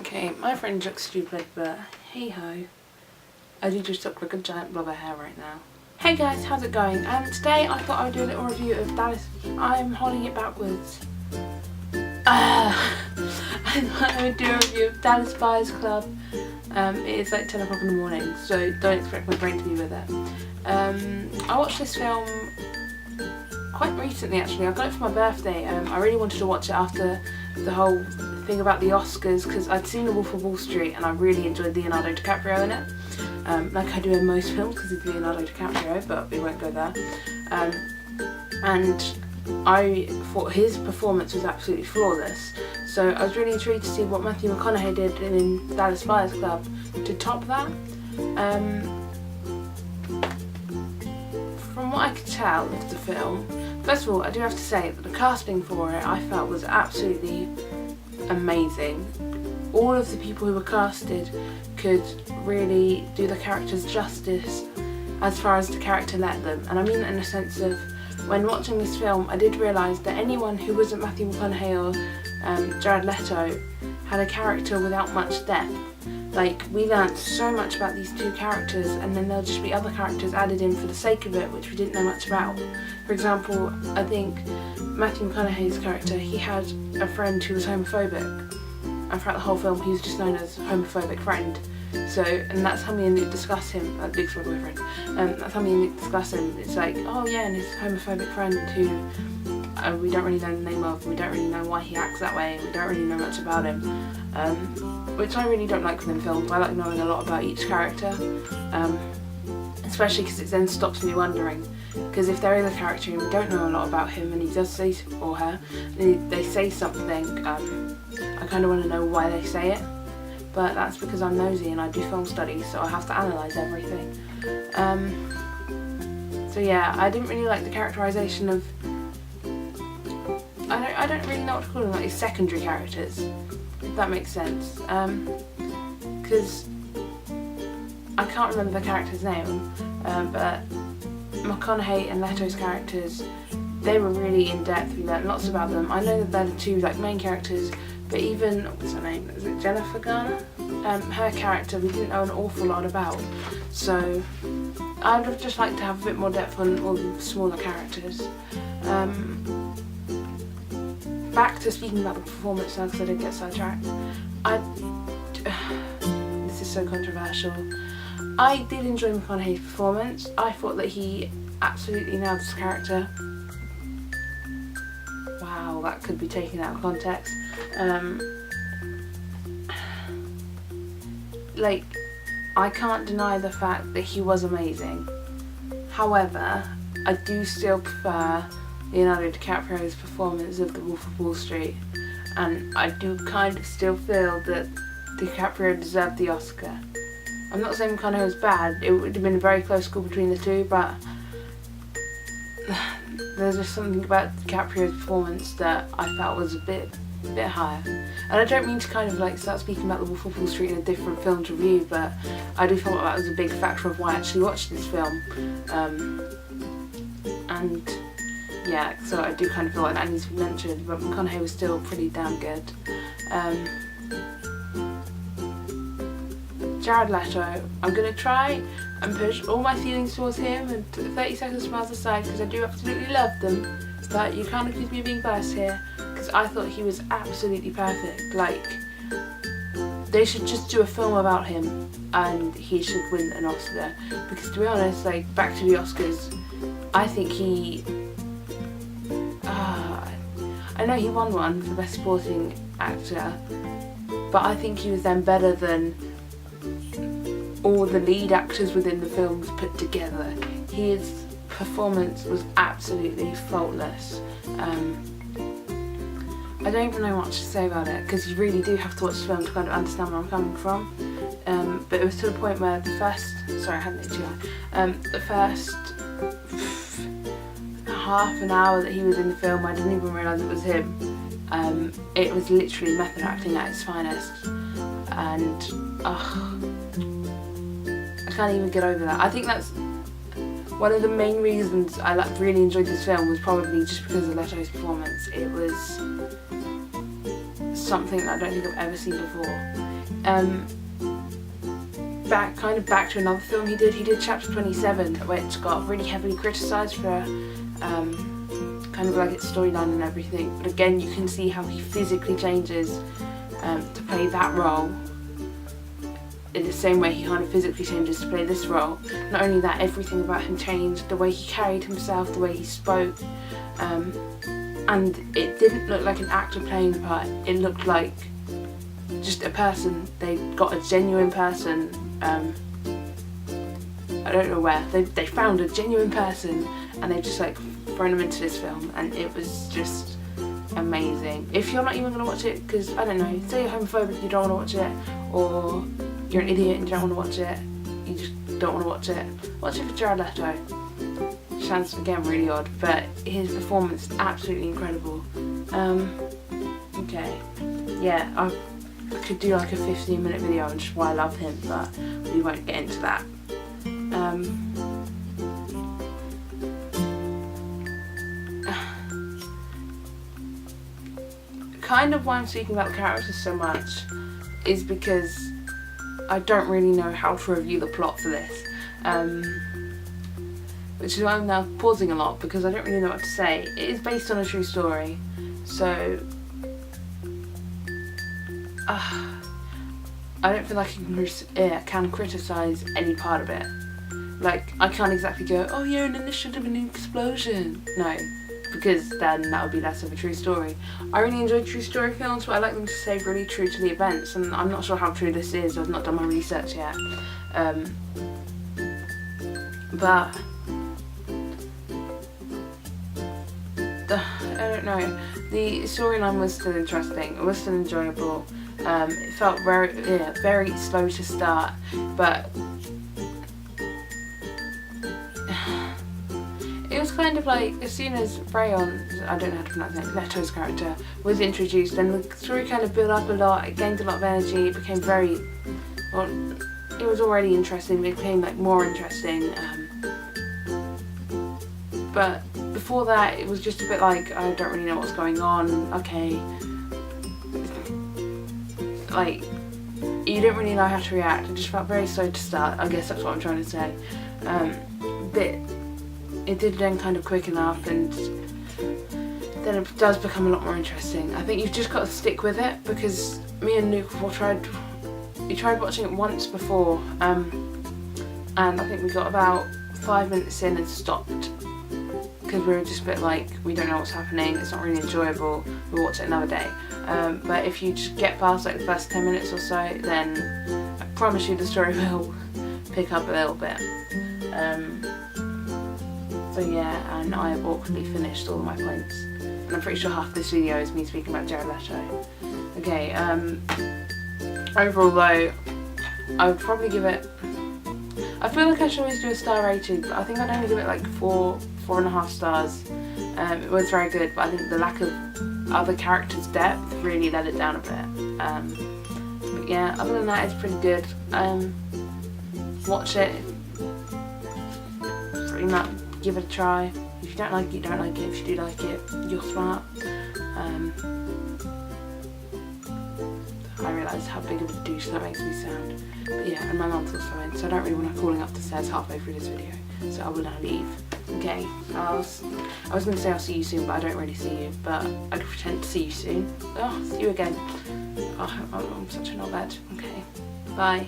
Okay, my friend looks stupid, but hey ho. I do just look like a giant blob of hair right now. Hey guys, how's it going? Today I thought I would do a little review of Dallas. I'm holding it backwards. I thought I would do a review of Dallas Buyers Club. It is like 10 o'clock in the morning, so don't expect my brain to be with it. I watched this film quite recently actually. I got it for my birthday. I really wanted to watch it after the whole thing about the Oscars because I'd seen The Wolf of Wall Street and I really enjoyed Leonardo DiCaprio in it. Like I do in most films because it's Leonardo DiCaprio, but we won't go there. And I thought his performance was absolutely flawless. So I was really intrigued to see what Matthew McConaughey did in Dallas Buyers Club to top that. From what I could tell of the film, first of all, I do have to say that the casting for it I felt was absolutely amazing. All of the people who were casted could really do the characters justice as far as the character let them. And I mean that in the sense of, when watching this film, I did realise that anyone who wasn't Matthew McConaughey or Jared Leto had a character without much depth. Like, we learnt so much about these two characters, and then there'll just be other characters added in for the sake of it, which we didn't know much about. For example, I think Matthew McConaughey's character, he had a friend who was homophobic, and throughout the whole film he was just known as homophobic friend. So, and that's how me and Luke discuss him. Luke's my boyfriend. That's how me and Luke discuss him. It's like, oh yeah, and his homophobic friend who we don't really know the name of, we don't really know why he acts that way, we don't really know much about him. Which I really don't like within films. I like knowing a lot about each character, especially because it then stops me wondering. Because if there is a character and we don't know a lot about him and he does say, or her, and they say something, I kind of want to know why they say it. But that's because I'm nosy and I do film studies, so I have to analyse everything. So yeah, I didn't really like the characterisation of, I don't really know what to call them, like these secondary characters, if that makes sense. Because I can't remember the character's name, but McConaughey and Leto's characters, they were really in depth. We learned lots about them. I know that they're the two like main characters, but even, what's her name? Is it Jennifer Garner? Her character we didn't know an awful lot about. So I would have just liked to have a bit more depth on all the smaller characters. Back to speaking about the performance now, because I did get sidetracked. This is so controversial. I did enjoy McConaughey's performance. I thought that he absolutely nailed his character. Wow, that could be taken out of context. Like, I can't deny the fact that he was amazing. However, I do still prefer Leonardo DiCaprio's performance of The Wolf of Wall Street, and I do kind of still feel that DiCaprio deserved the Oscar. I'm not saying McConaughey was bad, it would have been a very close call between the two, but there's just something about DiCaprio's performance that I felt was a bit higher. And I don't mean to kind of like start speaking about The Wolf of Wall Street in a different film to review, but I do feel like that was a big factor of why I actually watched this film. And yeah, so I do kind of feel like that needs to be mentioned, but McConaughey was still pretty damn good. Jared Leto, I'm going to try and push all my feelings towards him and 30 Seconds to Mars aside, because I do absolutely love them, but you can't accuse me of being biased here, because I thought he was absolutely perfect. Like, they should just do a film about him and he should win an Oscar, because to be honest, like, back to the Oscars, I think he, I know he won one for Best Supporting Actor, but I think he was then better than all the lead actors within the films put together. His performance was absolutely faultless. I don't even know much to say about it, because you really do have to watch the film to kind of understand where I'm coming from. But it was to the point where the first half an hour that he was in the film, I didn't even realise it was him. It was literally method acting at its finest, and I can't even get over that. I think that's one of the main reasons I really enjoyed this film, was probably just because of Leto's performance. It was something that I don't think I've ever seen before. Back to another film he did Chapter 27, which got really heavily criticised for kind of like its storyline and everything, but again you can see how he physically changes to play that role in the same way he kind of physically changes to play this role. Not only that, everything about him changed, the way he carried himself, the way he spoke, and it didn't look like an actor playing the part, it looked like just a person. They got a genuine person, I don't know where, they found a genuine person and they just like thrown him into this film, and it was just amazing. If you're not even going to watch it because, I don't know, say you're homophobic, you don't want to watch it, or you're an idiot and you don't want to watch it, you just don't want to watch it for Jared Leto. Sounds again really odd, but his performance is absolutely incredible. Okay, yeah, I could do like a 15-minute video on just why I love him, but we won't get into that. Kind of why I'm speaking about the characters so much is because I don't really know how to review the plot for this, which is why I'm now pausing a lot, because I don't really know what to say. It is based on a true story, so I don't feel like I can criticise any part of it. Like, I can't exactly go, oh yeah, and then there should have been an explosion. No, because then that would be less of a true story. I really enjoy true story films, but I like them to stay really true to the events, and I'm not sure how true this is. I've not done my research yet. But I don't know. The storyline was still interesting. It was still enjoyable. It felt very slow to start, but it was kind of like, as soon as Rayon, I don't know how to pronounce it, Leto's character, was introduced, then the story kind of built up a lot, it gained a lot of energy, it became very, well, it was already interesting, but it became like more interesting, but before that it was just a bit like, I don't really know what's going on, okay, like, you didn't really know how to react, it just felt very slow to start, I guess that's what I'm trying to say, but it did then kind of quicken up, and then it does become a lot more interesting. I think you've just got to stick with it, because me and Luke tried watching it once before, and I think we got about 5 minutes in and stopped, because we were just a bit like, we don't know what's happening, it's not really enjoyable, we'll watch it another day. But if you just get past like the first 10 minutes or so, then I promise you the story will pick up a little bit. So yeah, and I have awkwardly finished all of my points, and I'm pretty sure half this video is me speaking about Jared Leto. Okay, overall though, I would probably give it, I feel like I should always do a star rating, but I think I'd only give it like 4.5 stars. It was very good, but I think the lack of other characters' depth really let it down a bit. But yeah, other than that, it's pretty good. Watch it. Pretty much. Give it a try. If you don't like it, you don't like it. If you do like it, you're smart. I realise how big of a douche that makes me sound. But yeah, and my mum's also in, so I don't really want her calling up the stairs halfway through this video. So I will now leave. Okay, I was going to say I'll see you soon, but I don't really see you. But I could pretend to see you soon. Oh, see you again. Oh, I'm such a knobhead. Okay, bye.